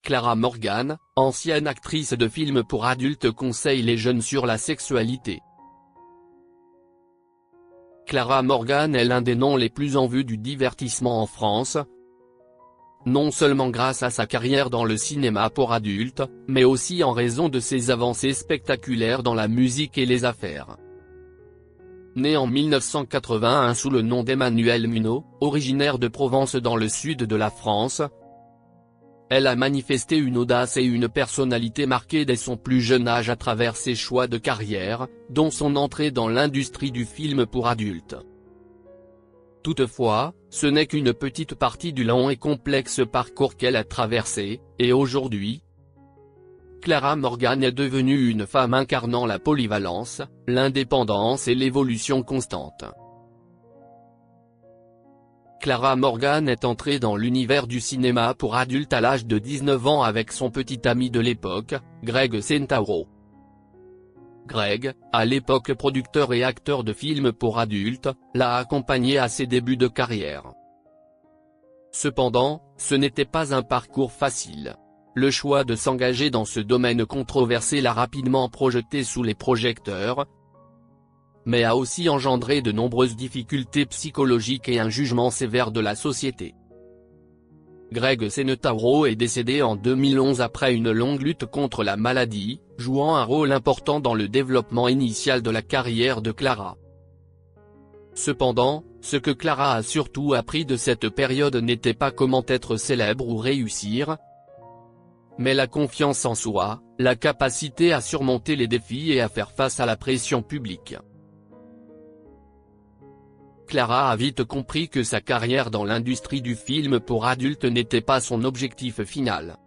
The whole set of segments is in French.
Clara Morgan, ancienne actrice de films pour adultes, conseille les jeunes sur la sexualité. Clara Morgan est l'un des noms les plus en vue du divertissement en France. Non seulement grâce à sa carrière dans le cinéma pour adultes, mais aussi en raison de ses avancées spectaculaires dans la musique et les affaires. Née en 1981 sous le nom d'Emmanuelle Munoz, originaire de Provence dans le sud de la France, elle a manifesté une audace et une personnalité marquée dès son plus jeune âge à travers ses choix de carrière, dont son entrée dans l'industrie du film pour adultes. Toutefois, ce n'est qu'une petite partie du long et complexe parcours qu'elle a traversé, et aujourd'hui, Clara Morgan est devenue une femme incarnant la polyvalence, l'indépendance et l'évolution constante. Clara Morgan est entrée dans l'univers du cinéma pour adultes à l'âge de 19 ans avec son petit ami de l'époque, Greg Sentauro. Greg, à l'époque producteur et acteur de films pour adultes, l'a accompagnée à ses débuts de carrière. Cependant, ce n'était pas un parcours facile. Le choix de s'engager dans ce domaine controversé l'a rapidement projetée sous les projecteurs, mais a aussi engendré de nombreuses difficultés psychologiques et un jugement sévère de la société. Greg Sentauro est décédé en 2011 après une longue lutte contre la maladie, jouant un rôle important dans le développement initial de la carrière de Clara. Cependant, ce que Clara a surtout appris de cette période n'était pas comment être célèbre ou réussir, mais la confiance en soi, la capacité à surmonter les défis et à faire face à la pression publique. Clara a vite compris que sa carrière dans l'industrie du film pour adultes n'était pas son objectif final.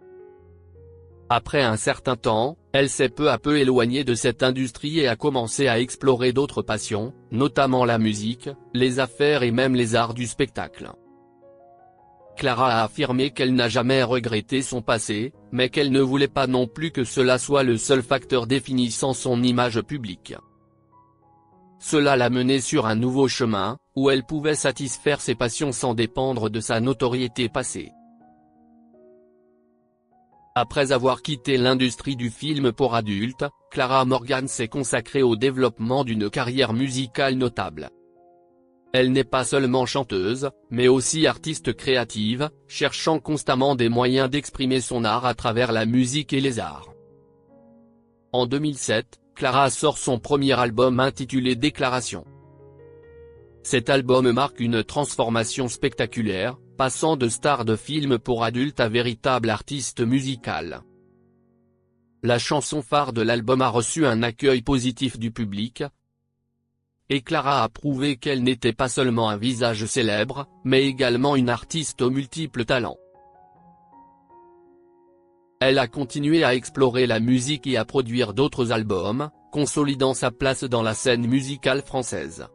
Après un certain temps, elle s'est peu à peu éloignée de cette industrie et a commencé à explorer d'autres passions, notamment la musique, les affaires et même les arts du spectacle. Clara a affirmé qu'elle n'a jamais regretté son passé, mais qu'elle ne voulait pas non plus que cela soit le seul facteur définissant son image publique. Cela l'a menée sur un nouveau chemin, où elle pouvait satisfaire ses passions sans dépendre de sa notoriété passée. Après avoir quitté l'industrie du film pour adultes, Clara Morgan s'est consacrée au développement d'une carrière musicale notable. Elle n'est pas seulement chanteuse, mais aussi artiste créative, cherchant constamment des moyens d'exprimer son art à travers la musique et les arts. En 2007, Clara sort son premier album intitulé Déclaration. Cet album marque une transformation spectaculaire, passant de star de film pour adultes à véritable artiste musical. La chanson phare de l'album a reçu un accueil positif du public, et Clara a prouvé qu'elle n'était pas seulement un visage célèbre, mais également une artiste aux multiples talents. Elle a continué à explorer la musique et à produire d'autres albums, consolidant sa place dans la scène musicale française.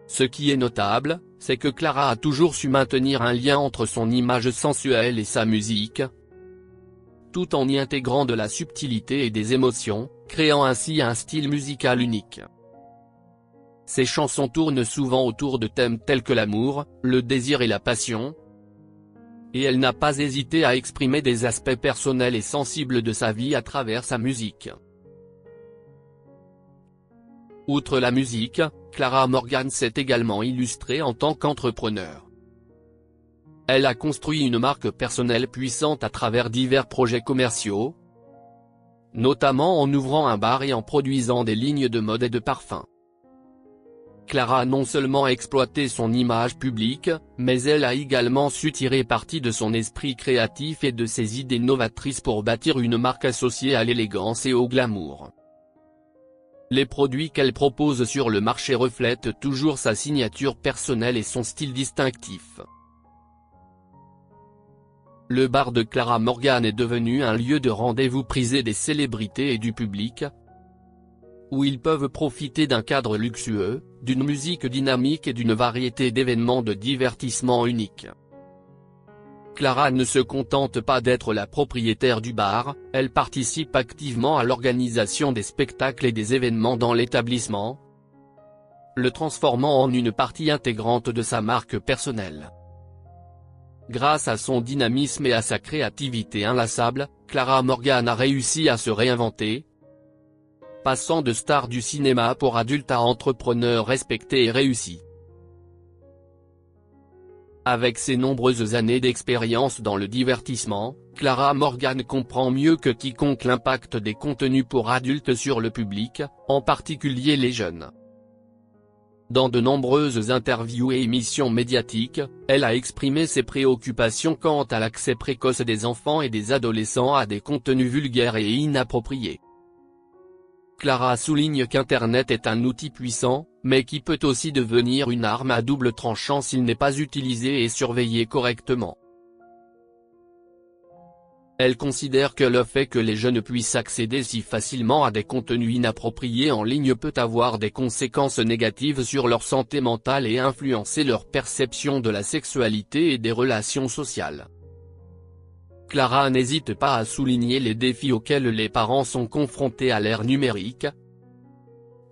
Ce qui est notable, c'est que Clara a toujours su maintenir un lien entre son image sensuelle et sa musique, tout en y intégrant de la subtilité et des émotions, créant ainsi un style musical unique. Ses chansons tournent souvent autour de thèmes tels que l'amour, le désir et la passion, et elle n'a pas hésité à exprimer des aspects personnels et sensibles de sa vie à travers sa musique. Outre la musique, Clara Morgan s'est également illustrée en tant qu'entrepreneur. Elle a construit une marque personnelle puissante à travers divers projets commerciaux, notamment en ouvrant un bar et en produisant des lignes de mode et de parfums. Clara a non seulement exploité son image publique, mais elle a également su tirer parti de son esprit créatif et de ses idées novatrices pour bâtir une marque associée à l'élégance et au glamour. Les produits qu'elle propose sur le marché reflètent toujours sa signature personnelle et son style distinctif. Le bar de Clara Morgan est devenu un lieu de rendez-vous prisé des célébrités et du public, où ils peuvent profiter d'un cadre luxueux, d'une musique dynamique et d'une variété d'événements de divertissement uniques. Clara ne se contente pas d'être la propriétaire du bar, elle participe activement à l'organisation des spectacles et des événements dans l'établissement, le transformant en une partie intégrante de sa marque personnelle. grâce à son dynamisme et à sa créativité inlassable, Clara Morgan a réussi à se réinventer, passant de star du cinéma pour adulte à entrepreneur respecté et réussi. Avec ses nombreuses années d'expérience dans le divertissement, Clara Morgan comprend mieux que quiconque l'impact des contenus pour adultes sur le public, en particulier les jeunes. Dans de nombreuses interviews et émissions médiatiques, elle a exprimé ses préoccupations quant à l'accès précoce des enfants et des adolescents à des contenus vulgaires et inappropriés. Clara souligne qu'Internet est un outil puissant, mais qui peut aussi devenir une arme à double tranchant s'il n'est pas utilisé et surveillé correctement. Elle considère que le fait que les jeunes puissent accéder si facilement à des contenus inappropriés en ligne peut avoir des conséquences négatives sur leur santé mentale et influencer leur perception de la sexualité et des relations sociales. Clara n'hésite pas à souligner les défis auxquels les parents sont confrontés à l'ère numérique,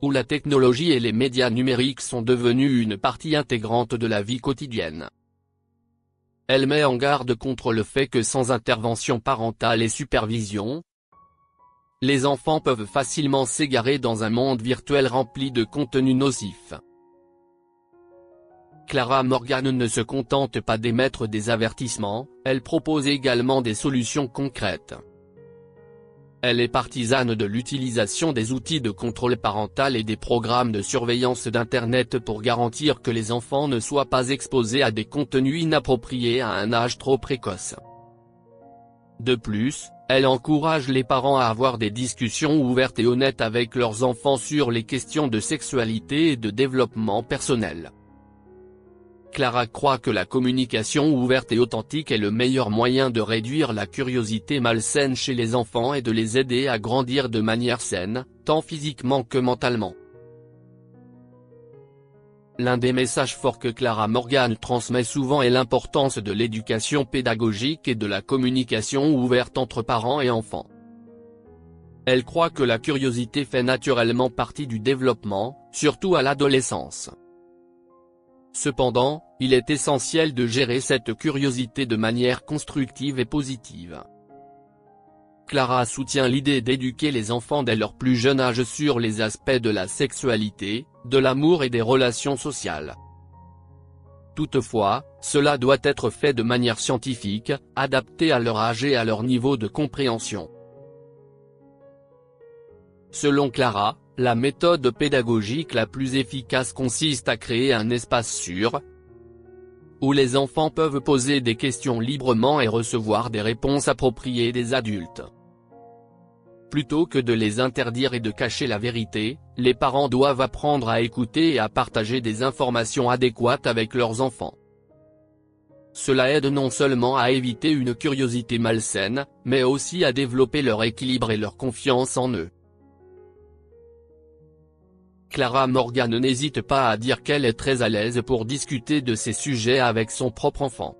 où la technologie et les médias numériques sont devenus une partie intégrante de la vie quotidienne. Elle met en garde contre le fait que sans intervention parentale et supervision, les enfants peuvent facilement s'égarer dans un monde virtuel rempli de contenus nocifs. Clara Morgan ne se contente pas d'émettre des avertissements, elle propose également des solutions concrètes. Elle est partisane de l'utilisation des outils de contrôle parental et des programmes de surveillance d'Internet pour garantir que les enfants ne soient pas exposés à des contenus inappropriés à un âge trop précoce. De plus, elle encourage les parents à avoir des discussions ouvertes et honnêtes avec leurs enfants sur les questions de sexualité et de développement personnel. Clara croit que la communication ouverte et authentique est le meilleur moyen de réduire la curiosité malsaine chez les enfants et de les aider à grandir de manière saine, tant physiquement que mentalement. L'un des messages forts que Clara Morgan transmet souvent est l'importance de l'éducation pédagogique et de la communication ouverte entre parents et enfants. Elle croit que la curiosité fait naturellement partie du développement, surtout à l'adolescence. Cependant, il est essentiel de gérer cette curiosité de manière constructive et positive. Clara soutient l'idée d'éduquer les enfants dès leur plus jeune âge sur les aspects de la sexualité, de l'amour et des relations sociales. Toutefois, cela doit être fait de manière scientifique, adaptée à leur âge et à leur niveau de compréhension. Selon Clara, la méthode pédagogique la plus efficace consiste à créer un espace sûr, où les enfants peuvent poser des questions librement et recevoir des réponses appropriées des adultes. Plutôt que de les interdire et de cacher la vérité, les parents doivent apprendre à écouter et à partager des informations adéquates avec leurs enfants. Cela aide non seulement à éviter une curiosité malsaine, mais aussi à développer leur équilibre et leur confiance en eux. Clara Morgan n'hésite pas à dire qu'elle est très à l'aise pour discuter de ces sujets avec son propre enfant.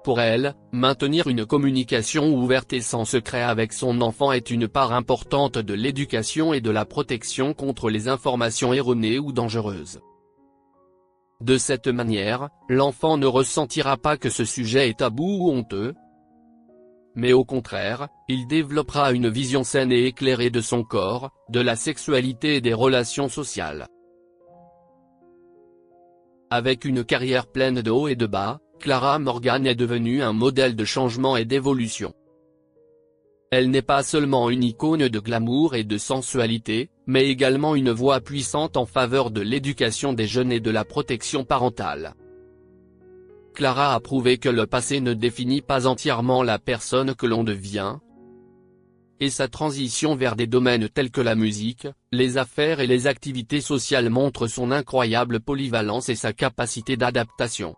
Pour elle, maintenir une communication ouverte et sans secret avec son enfant est une part importante de l'éducation et de la protection contre les informations erronées ou dangereuses. De cette manière, l'enfant ne ressentira pas que ce sujet est tabou ou honteux, mais au contraire, il développera une vision saine et éclairée de son corps, de la sexualité et des relations sociales. Avec une carrière pleine de hauts et de bas, Clara Morgan est devenue un modèle de changement et d'évolution. Elle n'est pas seulement une icône de glamour et de sensualité, mais également une voix puissante en faveur de l'éducation des jeunes et de la protection parentale. Clara a prouvé que le passé ne définit pas entièrement la personne que l'on devient, et sa transition vers des domaines tels que la musique, les affaires et les activités sociales montre son incroyable polyvalence et sa capacité d'adaptation.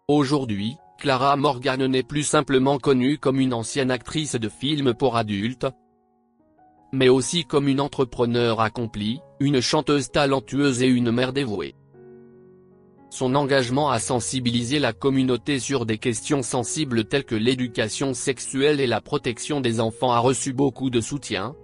Aujourd'hui, Clara Morgan n'est plus simplement connue comme une ancienne actrice de films pour adultes, mais aussi comme une entrepreneure accomplie, une chanteuse talentueuse et une mère dévouée. Son engagement à sensibiliser la communauté sur des questions sensibles telles que l'éducation sexuelle et la protection des enfants a reçu beaucoup de soutien,